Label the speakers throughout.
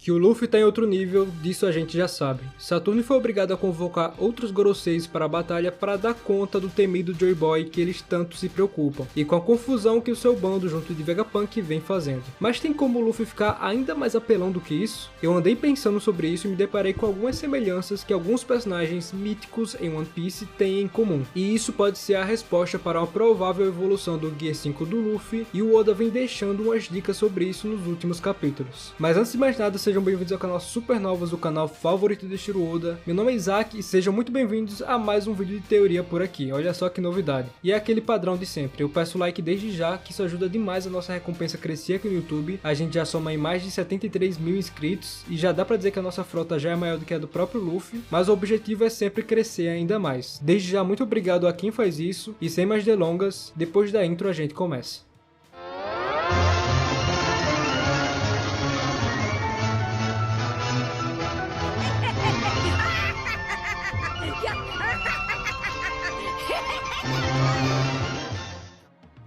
Speaker 1: Que o Luffy tá em outro nível, disso a gente já sabe. Saturno foi obrigado a convocar outros Goroseis para a batalha para dar conta do temido Joy Boy que eles tanto se preocupam, e com a confusão que o seu bando junto de Vegapunk vem fazendo. Mas tem como o Luffy ficar ainda mais apelão do que isso? Eu andei pensando sobre isso e me deparei com algumas semelhanças que alguns personagens míticos em One Piece têm em comum, e isso pode ser a resposta para uma provável evolução do Gear 5 do Luffy, e o Oda vem deixando umas dicas sobre isso nos últimos capítulos. Mas antes de mais nada, sejam bem-vindos ao canal Super Novos, o canal favorito de Shiro Oda. Meu nome é Isaac e sejam muito bem-vindos a mais um vídeo de teoria por aqui. Olha só que novidade. E é aquele padrão de sempre, eu peço like desde já, que isso ajuda demais a nossa recompensa a crescer aqui no YouTube. A gente já soma aí mais de 73 mil inscritos e já dá pra dizer que a nossa frota já é maior do que a do próprio Luffy, mas o objetivo é sempre crescer ainda mais. Desde já, muito obrigado a quem faz isso e sem mais delongas, depois da intro a gente começa.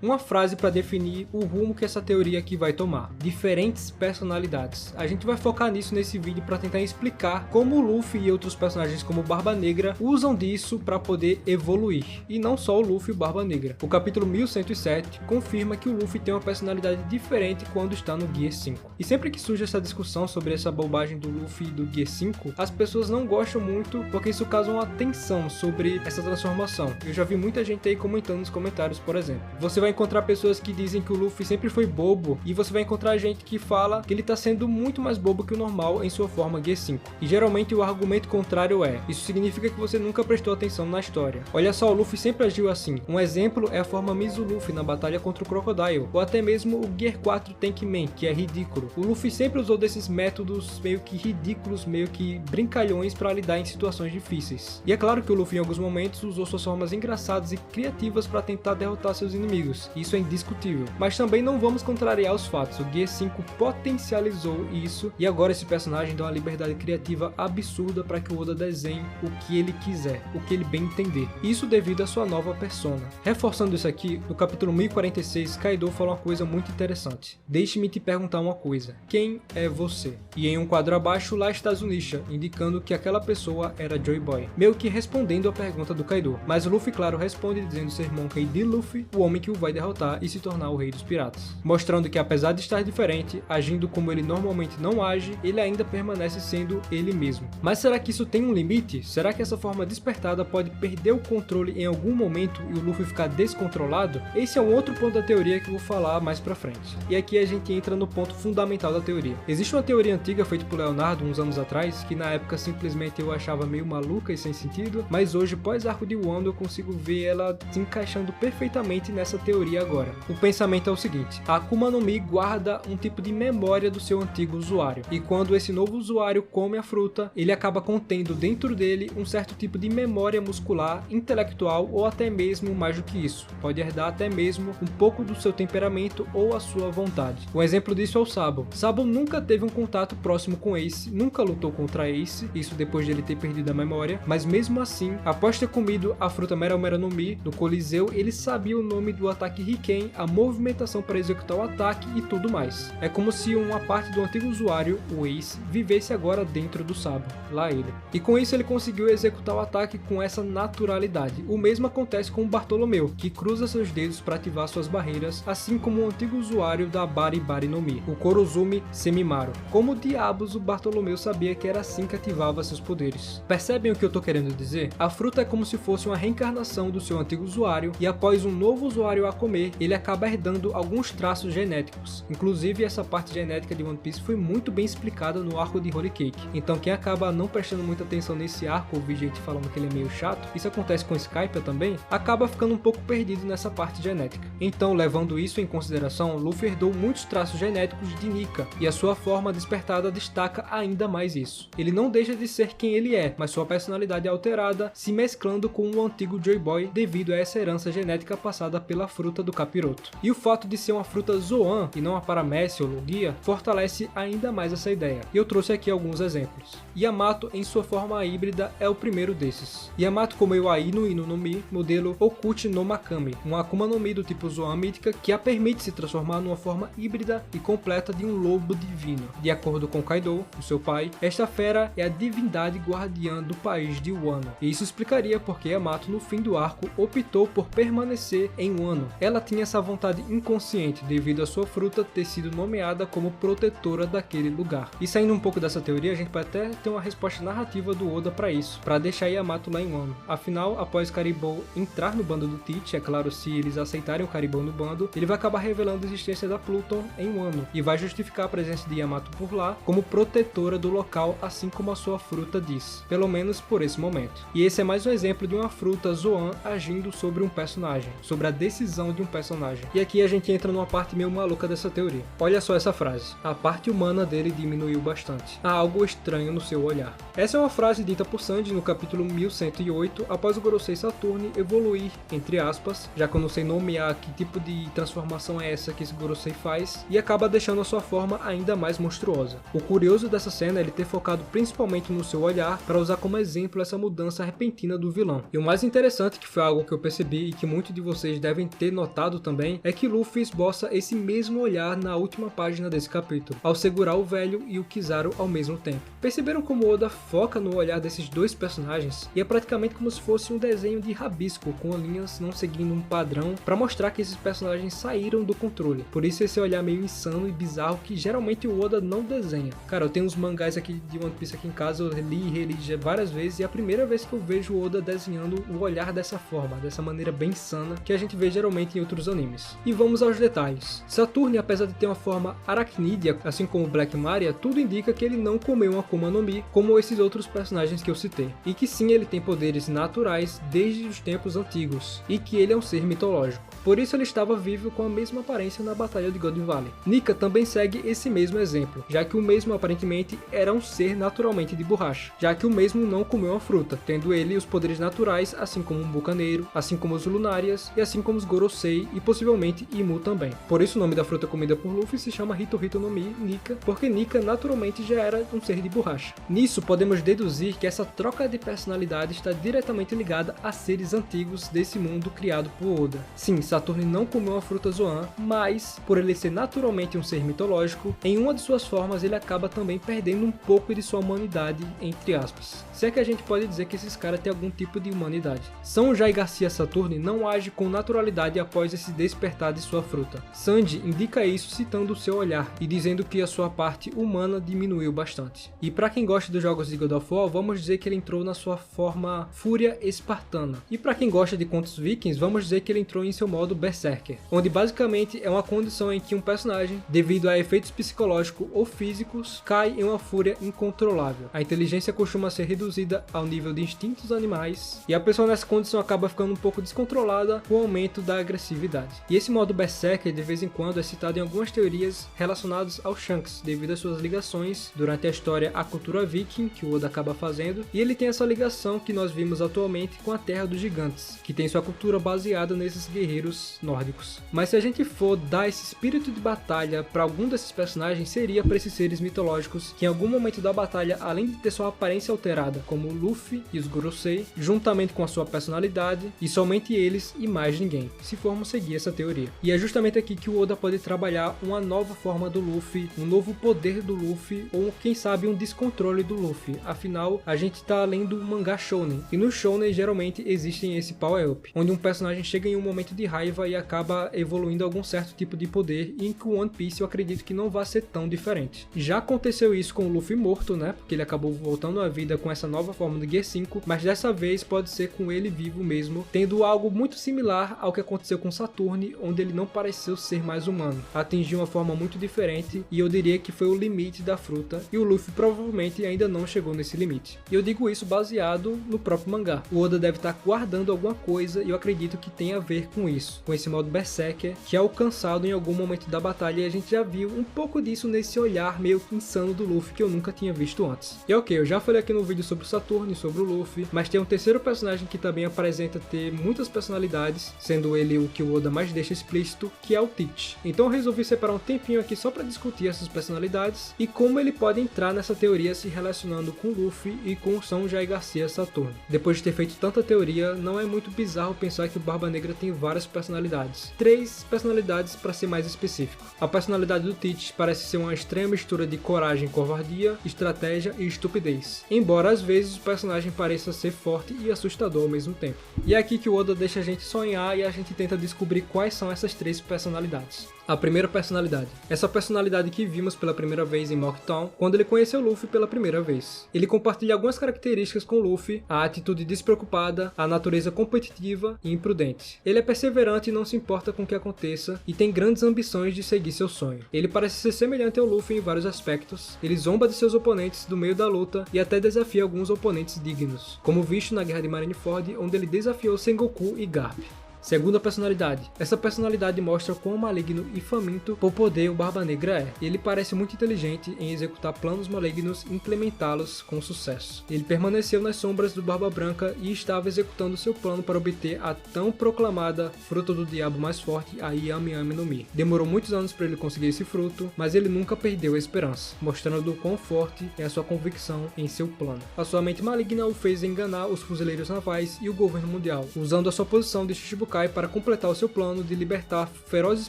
Speaker 1: Uma frase para definir o rumo que essa teoria aqui vai tomar. Diferentes personalidades. A gente vai focar nisso nesse vídeo para tentar explicar como o Luffy e outros personagens como Barba Negra usam disso para poder evoluir. E não só o Luffy e o Barba Negra. O capítulo 1107 confirma que o Luffy tem uma personalidade diferente quando está no Gear 5. E sempre que surge essa discussão sobre essa bobagem do Luffy e do Gear 5, as pessoas não gostam muito porque isso causa uma tensão sobre essa transformação. Eu já vi muita gente aí comentando nos comentários, por exemplo. Você vai encontrar pessoas que dizem que o Luffy sempre foi bobo, e você vai encontrar gente que fala que ele tá sendo muito mais bobo que o normal em sua forma Gear 5. E geralmente o argumento contrário é: isso significa que você nunca prestou atenção na história. Olha só, o Luffy sempre agiu assim. Um exemplo é a forma Mizu Luffy na batalha contra o Crocodile, ou até mesmo o Gear 4 Tank Man, que é ridículo. O Luffy sempre usou desses métodos meio que ridículos, meio que brincalhões para lidar em situações difíceis. E é claro que o Luffy em alguns momentos usou suas formas engraçadas e criativas para tentar derrotar seus inimigos. Isso é indiscutível, mas também não vamos contrariar os fatos. O Gear 5 potencializou isso e agora esse personagem dá uma liberdade criativa absurda para que o Oda desenhe o que ele quiser, o que ele bem entender. Isso devido à sua nova persona. Reforçando isso aqui, no capítulo 1046, Kaido fala uma coisa muito interessante. Deixe-me te perguntar uma coisa. Quem é você? E em um quadro abaixo lá está Zunisha, indicando que aquela pessoa era Joy Boy, meio que respondendo a pergunta do Kaido. Mas o Luffy, claro, responde dizendo ser Monkey D. Luffy, o homem que o vai derrotar e se tornar o rei dos piratas, mostrando que apesar de estar diferente, agindo como ele normalmente não age, ele ainda permanece sendo ele mesmo. Mas será que isso tem um limite? Será que essa forma despertada pode perder o controle em algum momento e o Luffy ficar descontrolado? Esse é um outro ponto da teoria que eu vou falar mais pra frente. E aqui a gente entra no ponto fundamental da teoria. Existe uma teoria antiga feita por Leonardo uns anos atrás, que na época simplesmente eu achava meio maluca e sem sentido, mas hoje, pós arco de Wano, eu consigo ver ela se encaixando perfeitamente nessa teoria agora. O pensamento é o seguinte: a Akuma no Mi guarda um tipo de memória do seu antigo usuário, e quando esse novo usuário come a fruta, ele acaba contendo dentro dele um certo tipo de memória muscular, intelectual ou até mesmo mais do que isso. Pode herdar até mesmo um pouco do seu temperamento ou a sua vontade. Um exemplo disso é o Sabo. Sabo nunca teve um contato próximo com Ace, nunca lutou contra Ace, isso depois de ele ter perdido a memória, mas mesmo assim, após ter comido a fruta Mera Mera no Mi no Coliseu, ele sabia o nome do ataque Riken, a movimentação para executar o ataque e tudo mais. É como se uma parte do antigo usuário, o Ace, vivesse agora dentro do Sabo, lá ele. E com isso ele conseguiu executar o ataque com essa naturalidade. O mesmo acontece com o Bartolomeu, que cruza seus dedos para ativar suas barreiras, assim como o antigo usuário da Bari Bari no Mi, o Korozumi Semimaru. Como diabos o Bartolomeu sabia que era assim que ativava seus poderes? Percebem o que eu tô querendo dizer? A fruta é como se fosse uma reencarnação do seu antigo usuário, e após um novo usuário a comer, ele acaba herdando alguns traços genéticos. Inclusive, essa parte genética de One Piece foi muito bem explicada no arco de Holy Cake. Então quem acaba não prestando muita atenção nesse arco, ouvi gente falando que ele é meio chato, isso acontece com Skype também, acaba ficando um pouco perdido nessa parte genética. Então, levando isso em consideração, Luffy herdou muitos traços genéticos de Nika, e a sua forma despertada destaca ainda mais isso. Ele não deixa de ser quem ele é, mas sua personalidade é alterada, se mesclando com o antigo Joy Boy devido a essa herança genética passada pela fruta fruta do capiroto. E o fato de ser uma fruta Zoan e não a Paramécia ou Logia fortalece ainda mais essa ideia. E eu trouxe aqui alguns exemplos. Yamato em sua forma híbrida é o primeiro desses. Yamato comeu a Inu Inu no Mi, modelo Okuchi no Makami, uma Akuma no Mi do tipo Zoan mítica que a permite se transformar numa forma híbrida e completa de um lobo divino. De acordo com Kaido, o seu pai, esta fera é a divindade guardiã do país de Wano. E isso explicaria porque Yamato no fim do arco optou por permanecer em Wano. Ela tinha essa vontade inconsciente devido a sua fruta ter sido nomeada como protetora daquele lugar. E saindo um pouco dessa teoria, a gente pode até ter uma resposta narrativa do Oda para isso, para deixar Yamato lá em Wano. Afinal, após Caribou entrar no bando do Teach, é claro, se eles aceitarem o Caribou no bando, ele vai acabar revelando a existência da Pluton em Wano e vai justificar a presença de Yamato por lá como protetora do local, assim como a sua fruta diz, pelo menos por esse momento. E esse é mais um exemplo de uma fruta Zoan agindo sobre um personagem, sobre a decisão de um personagem. E aqui a gente entra numa parte meio maluca dessa teoria. Olha só essa frase: a parte humana dele diminuiu bastante. Há algo estranho no seu olhar. Essa é uma frase dita por Sanji no capítulo 1108, após o Gorosei Saturne evoluir, entre aspas, já que eu não sei nomear que tipo de transformação é essa que esse Gorosei faz, e acaba deixando a sua forma ainda mais monstruosa. O curioso dessa cena é ele ter focado principalmente no seu olhar para usar como exemplo essa mudança repentina do vilão. E o mais interessante, que foi algo que eu percebi e que muitos de vocês devem ter notado também, é que Luffy esboça esse mesmo olhar na última página desse capítulo, ao segurar o velho e o Kizaru ao mesmo tempo. Perceberam como Oda foca no olhar desses dois personagens? E é praticamente como se fosse um desenho de rabisco, com linhas não seguindo um padrão, para mostrar que esses personagens saíram do controle. Por isso esse olhar meio insano e bizarro que geralmente o Oda não desenha. Cara, eu tenho uns mangás aqui de One Piece aqui em casa, eu li e reli várias vezes, e é a primeira vez que eu vejo o Oda desenhando o olhar dessa forma, dessa maneira bem insana, que a gente vê geralmente em outros animes. E vamos aos detalhes. Saturne, apesar de ter uma forma aracnídea, assim como Black Maria, tudo indica que ele não comeu uma Akuma no Mi, como esses outros personagens que eu citei, e que sim, ele tem poderes naturais desde os tempos antigos, e que ele é um ser mitológico. Por isso ele estava vivo com a mesma aparência na Batalha de Golden Valley. Nika também segue esse mesmo exemplo, já que o mesmo aparentemente era um ser naturalmente de borracha, já que o mesmo não comeu uma fruta, tendo ele os poderes naturais, assim como um bucaneiro, assim como os Lunarias, e assim como os Gorosei e possivelmente Imu também. Por isso o nome da fruta comida por Luffy se chama Hito Hito no Mi, Nika, porque Nika naturalmente já era um ser de borracha. Nisso podemos deduzir que essa troca de personalidade está diretamente ligada a seres antigos desse mundo criado por Oda. Sim, Saturne não comeu uma fruta Zoan, mas por ele ser naturalmente um ser mitológico, em uma de suas formas ele acaba também perdendo um pouco de sua humanidade, entre aspas. Se é que a gente pode dizer que esses caras têm algum tipo de humanidade. Sanjay Garcia Saturne não age com naturalidade após esse despertar de sua fruta. Sanji indica isso citando o seu olhar e dizendo que a sua parte humana diminuiu bastante. E para quem gosta dos jogos de God of War, vamos dizer que ele entrou na sua forma Fúria Espartana. E para quem gosta de contos vikings, vamos dizer que ele entrou em seu modo Berserker, onde basicamente é uma condição em que um personagem, devido a efeitos psicológicos ou físicos, cai em uma fúria incontrolável. A inteligência costuma ser reduzida ao nível de instintos animais, e a pessoa nessa condição acaba ficando um pouco descontrolada com o aumento da agressividade. E esse modo Berserker de vez em quando é citado em algumas teorias relacionadas ao Shanks, devido às suas ligações durante a história à cultura viking, que o Oda acaba fazendo, e ele tem essa ligação que nós vimos atualmente com a Terra dos Gigantes, que tem sua cultura baseada nesses guerreiros nórdicos. Mas se a gente for dar esse espírito de batalha para algum desses personagens, seria para esses seres mitológicos que em algum momento da batalha, além de ter sua aparência alterada, como o Luffy e os Gorosei, juntamente com a sua personalidade, e somente eles e mais ninguém, se formos seguir essa teoria. E é justamente aqui que o Oda pode trabalhar uma nova forma do Luffy, um novo poder do Luffy, ou quem sabe um descontrole do Luffy. Afinal, a gente está lendo um mangá shounen, e no shounen geralmente existem esse power-up, onde um personagem chega em um momento de raiva e acaba evoluindo algum certo tipo de poder, e em que o One Piece eu acredito que não vai ser tão diferente. Já aconteceu isso com o Luffy morto, né, porque ele acabou voltando à vida com essa nova forma do Gear 5, mas dessa vez pode ser com ele vivo mesmo, tendo algo muito similar ao que aconteceu com Saturne, onde ele não pareceu ser mais humano, atingiu uma forma muito diferente, e eu diria que foi o limite da fruta, e o Luffy provavelmente ainda não chegou nesse limite. E eu digo isso baseado no próprio mangá. O Oda deve estar guardando alguma coisa, e eu acredito que tem a ver com isso, com esse modo Berserker, que é alcançado em algum momento da batalha, e a gente já viu um pouco disso nesse olhar meio que insano do Luffy que eu nunca tinha visto antes. E ok, eu já falei aqui no vídeo sobre o Saturne, sobre o Luffy, mas tem um terceiro personagem que também apresenta ter muitas personalidades, sendo ele aquele o que o Oda mais deixa explícito, que é o Teach. Então eu resolvi separar um tempinho aqui só para discutir essas personalidades e como ele pode entrar nessa teoria se relacionando com Luffy e com o Sanjay Garcia Saturno. Depois de ter feito tanta teoria, não é muito bizarro pensar que o Barba Negra tem várias personalidades. 3 personalidades para ser mais específico. A personalidade do Teach parece ser uma estranha mistura de coragem, covardia, estratégia e estupidez. Embora às vezes o personagem pareça ser forte e assustador ao mesmo tempo. E é aqui que o Oda deixa a gente sonhar e a gente tenta descobrir quais são essas 3 personalidades. A primeira personalidade. Essa personalidade que vimos pela primeira vez em Mocktown, quando ele conheceu Luffy pela primeira vez. Ele compartilha algumas características com Luffy, a atitude despreocupada, a natureza competitiva e imprudente. Ele é perseverante e não se importa com o que aconteça, e tem grandes ambições de seguir seu sonho. Ele parece ser semelhante ao Luffy em vários aspectos, ele zomba de seus oponentes do meio da luta e até desafia alguns oponentes dignos, como visto na Guerra de Marineford, onde ele desafiou Sengoku e Garp. Segunda personalidade. Essa personalidade mostra quão maligno e faminto por poder o Barba Negra é. Ele parece muito inteligente em executar planos malignos e implementá-los com sucesso. Ele permaneceu nas sombras do Barba Branca e estava executando seu plano para obter a tão proclamada fruta do diabo mais forte, a Yami Yami no Mi. Demorou muitos anos para ele conseguir esse fruto, mas ele nunca perdeu a esperança, mostrando o quão forte é a sua convicção em seu plano. A sua mente maligna o fez enganar os fuzileiros navais e o governo mundial, usando a sua posição de Shichibukai para completar o seu plano de libertar ferozes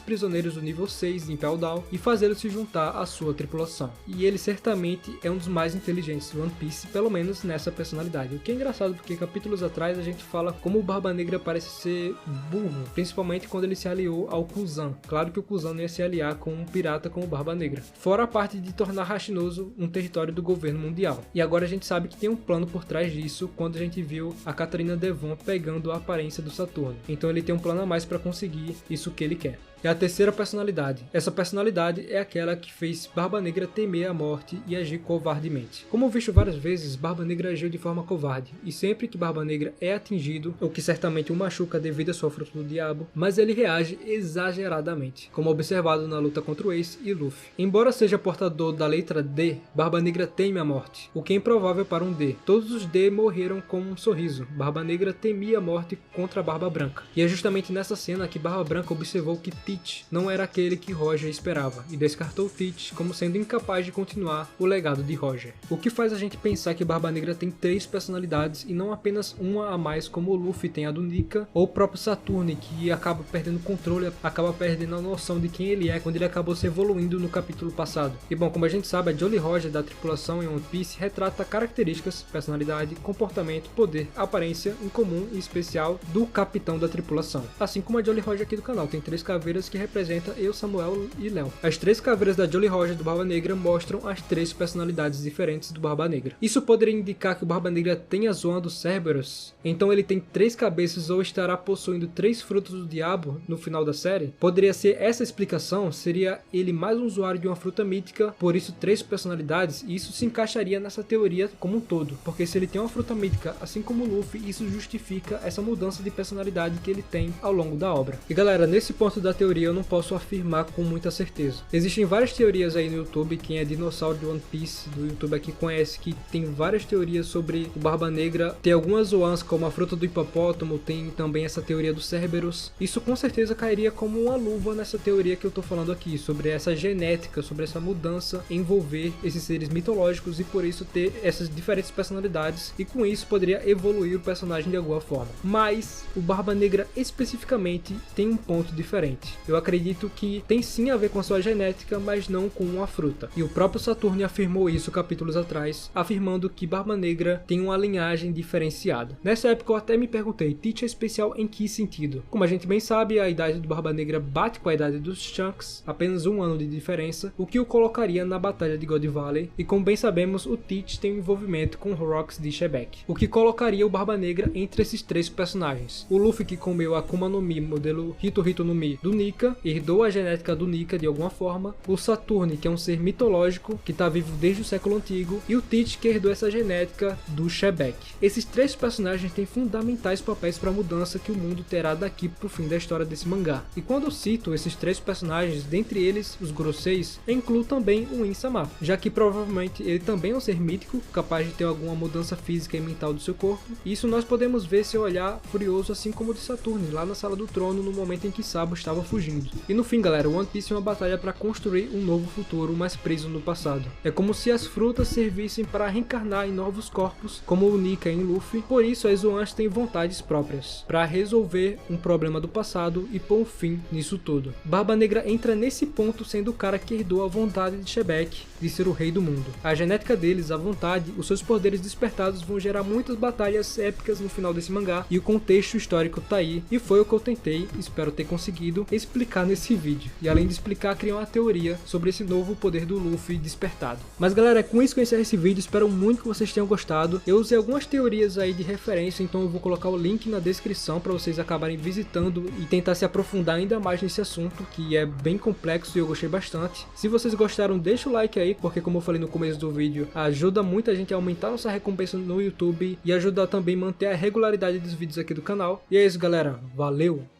Speaker 1: prisioneiros do nível 6 de Impel Down e fazê-los se juntar à sua tripulação. E ele certamente é um dos mais inteligentes do One Piece, pelo menos nessa personalidade. O que é engraçado porque capítulos atrás a gente fala como o Barba Negra parece ser burro, principalmente quando ele se aliou ao Kuzan. Claro que o Kuzan não ia se aliar com um pirata como o Barba Negra. Fora a parte de tornar Hashinozo um território do governo mundial. E agora a gente sabe que tem um plano por trás disso quando a gente viu a Catarina Devon pegando a aparência do Saturno. Então ele tem um plano a mais para conseguir isso que ele quer. É a terceira personalidade. Essa personalidade é aquela que fez Barba Negra temer a morte e agir covardemente. Como visto várias vezes, Barba Negra agiu de forma covarde, e sempre que Barba Negra é atingido, o que certamente o machuca devido à sua fruta do diabo, mas ele reage exageradamente, como observado na luta contra o Ace e Luffy. Embora seja portador da letra D, Barba Negra teme a morte, o que é improvável para um D. Todos os D morreram com um sorriso. Barba Negra temia a morte contra a Barba Branca. E é justamente nessa cena que Barba Branca observou que Teach não era aquele que Roger esperava, e descartou Teach como sendo incapaz de continuar o legado de Roger. O que faz a gente pensar que Barba Negra tem 3 personalidades e não apenas uma a mais como o Luffy tem a do Nika, ou o próprio Saturn, que acaba perdendo o controle, acaba perdendo a noção de quem ele é quando ele acabou se evoluindo no capítulo passado. E bom, como a gente sabe, a Jolly Roger da tripulação em One Piece retrata características, personalidade, comportamento, poder, aparência incomum e especial do capitão da tripulação. Assim como a Jolly Roger aqui do canal, tem 3 caveiras que representam eu, Samuel e Léo. As 3 caveiras da Jolly Roger do Barba Negra mostram as 3 personalidades diferentes do Barba Negra. Isso poderia indicar que o Barba Negra tem a zona do Cerberus? Então ele tem 3 cabeças ou estará possuindo 3 frutos do diabo no final da série? Poderia ser essa a explicação? Seria ele mais um usuário de uma fruta mítica, por isso 3 personalidades? E isso se encaixaria nessa teoria como um todo, porque se ele tem uma fruta mítica, assim como o Luffy, isso justifica essa mudança de personalidade que ele tem ao longo da obra. E galera, nesse ponto da teoria eu não posso afirmar com muita certeza. Existem várias teorias aí no YouTube, quem é dinossauro de One Piece do YouTube aqui conhece que tem várias teorias sobre o Barba Negra. Tem algumas zoans como a fruta do hipopótamo, tem também essa teoria do Cerberus. Isso com certeza cairia como uma luva nessa teoria que eu tô falando aqui, sobre essa genética, sobre essa mudança envolver esses seres mitológicos e por isso ter essas diferentes personalidades e com isso poderia evoluir o personagem de alguma forma. Mas o Barba Negra especificamente tem um ponto diferente. Eu acredito que tem sim a ver com a sua genética, mas não com uma fruta. E o próprio Saturno afirmou isso capítulos atrás, afirmando que Barba Negra tem uma linhagem diferenciada. Nessa época eu até me perguntei, Teach é especial em que sentido? Como a gente bem sabe, a idade do Barba Negra bate com a idade dos Shanks, apenas 1 ano de diferença, o que o colocaria na Batalha de God Valley, e como bem sabemos, o Teach tem um envolvimento com Rocks de Shebeck, o que colocaria o Barba Negra entre esses 3 personagens. O Luffy que comeu a Akuma no Mi, modelo Hito Hito no Mi, do Nika herdou a genética do Nika de alguma forma, o Saturne, que é um ser mitológico que está vivo desde o século antigo, e o Tite, que herdou essa genética do Shebek. Esses três personagens têm fundamentais papéis para a mudança que o mundo terá daqui pro fim da história desse mangá. E quando eu cito esses três personagens, dentre eles os Groseis, eu incluo também o Insama, já que provavelmente ele também é um ser mítico, capaz de ter alguma mudança física e mental do seu corpo. Isso nós podemos ver seu olhar furioso, assim como o de Saturne, lá na Sala do Trono, no momento em que Sabo estava fugindo. E no fim, galera, One Piece é uma batalha para construir um novo futuro, mas preso no passado. É como se as frutas servissem para reencarnar em novos corpos, como o Nika em Luffy. Por isso as Zoans têm vontades próprias, para resolver um problema do passado e pôr um fim nisso tudo. Barba Negra entra nesse ponto sendo o cara que herdou a vontade de Shebek de ser o rei do mundo. A genética deles, a vontade, os seus poderes despertados vão gerar muitas batalhas épicas no final desse mangá, e o contexto histórico tá aí, e foi o que eu tentei, espero ter conseguido, explicar nesse vídeo. E além de explicar, criar uma teoria sobre esse novo poder do Luffy despertado. Mas galera, com isso que eu encerro esse vídeo, espero muito que vocês tenham gostado. Eu usei algumas teorias aí de referência, então eu vou colocar o link na descrição para vocês acabarem visitando e tentar se aprofundar ainda mais nesse assunto, que é bem complexo e eu gostei bastante. Se vocês gostaram, deixa o like aí, porque como eu falei no começo do vídeo, ajuda muito a gente a aumentar nossa recompensa no YouTube e ajuda também a manter a regularidade dos vídeos aqui do canal. E é isso galera, valeu!